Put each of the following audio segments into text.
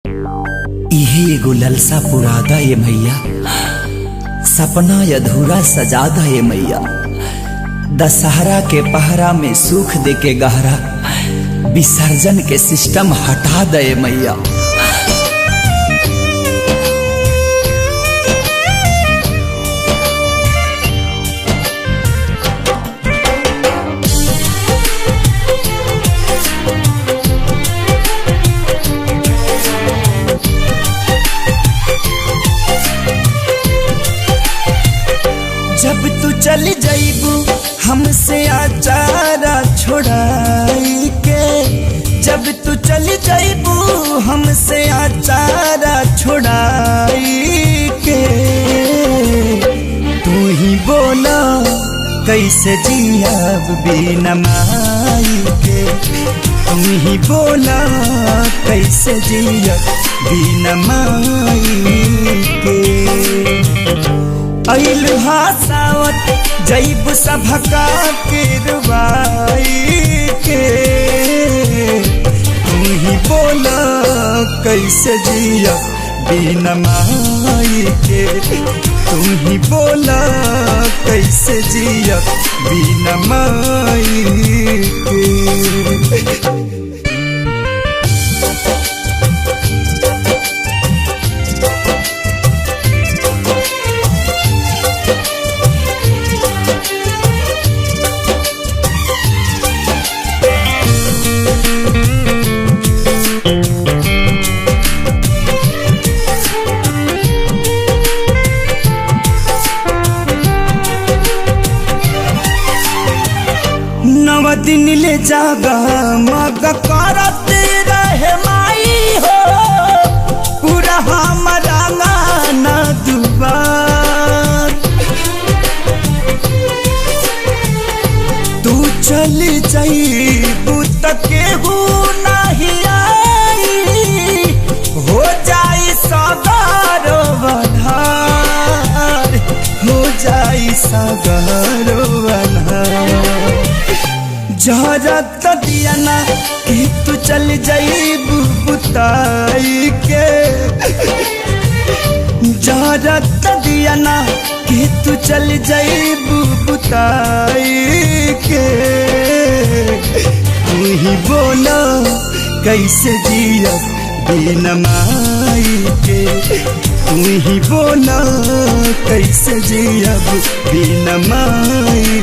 इहे एगो ललसा पुरादा ये मैया, सपना अधूरा सजादा ये मैया। दशहरा के पहरा में सुख दे के गहरा, विसर्जन के सिस्टम हटा दे मैया। जब तू चल जाइबू हमसे आचारा छोड़ाई के, जब तू चल जाइबू हमसे आचारा छोड़ाई के, तू ही बोला कैसे जियाब बिना माई के, तू ही बोला कैसे जियाब बिना माई के। अइलहा सावत जैब सभका के रुबाई के, तू ही बोला कैसे जिया बिना माई के, तू ही बोला कैसे जिया बिना माई के। नव दिन ले जागा मग करत रहे माई हो, पूरा हमारा गाना दुबार। तू चल जाइबू त केहू नहीं आई, हो जाई सगारो बन्हार, हो जाई सगारो बन्हार। जहरत दिया ना कि तू चल जाइबू बुताई के, जहरत दिया ना कि तू चल जाइबू बुताई के, तू ही बोला कैसे जिया बिना माई के, तू ही बोला कैसे जिया बिना माई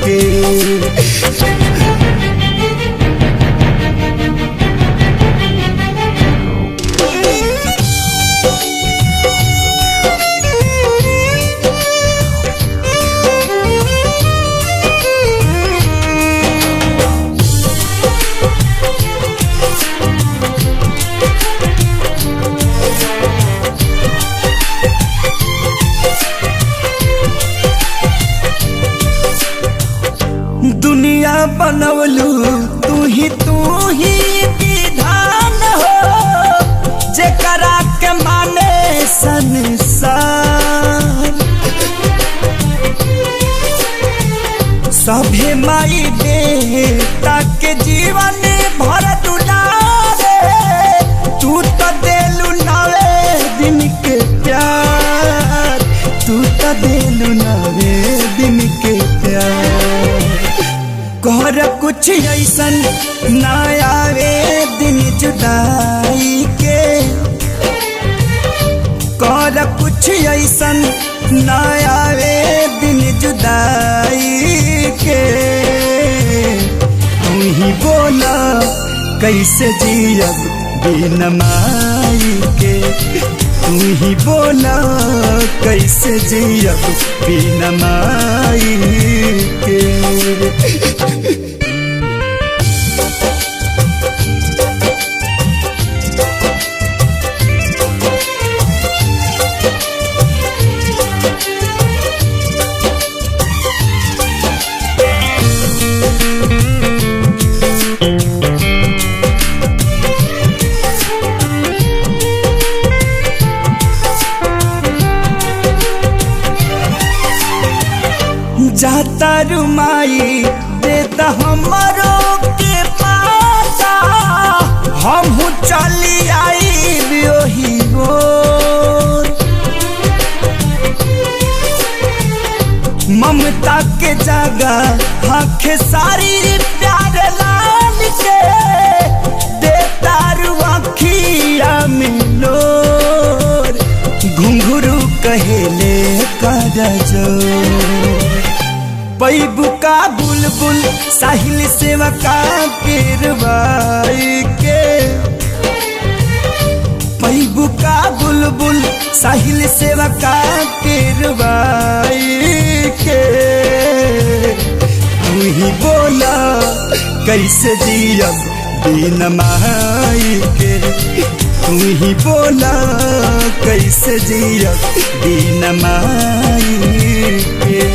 के। दुनिया बनवलू तू ही विधान हो, जेकरा के माने संसार। सभे माई बेटा के जीवन भर दुलारे, तू तो देलू नवे दिन के प्यार, तू तो देलू नवे दिन के प्यार। कर कुछ ऐसन ना आवे दिन जुदाई के, कर कुछ ऐसन ना आवे दिन जुदाई के, तू ही बोला कैसे जियब बिना माई के, तू ही बोला कैसे जियब बिना माई के। जाता रुमाई देता हमारो के पाता, हम चली आई ममता के जगह आंखें सारी प्यार लाल के देता रुआखिया मिलोर घुंघरू कहेले कर जोर पैबू का बुलबुल साहिल सेवा का गिरवाई के पैबू का बुलबुल साहिल सेवा का गिरवाई के तू ही बोला कैसे जियब बिन माई के तू ही बोला कैसे जियब बिन माई के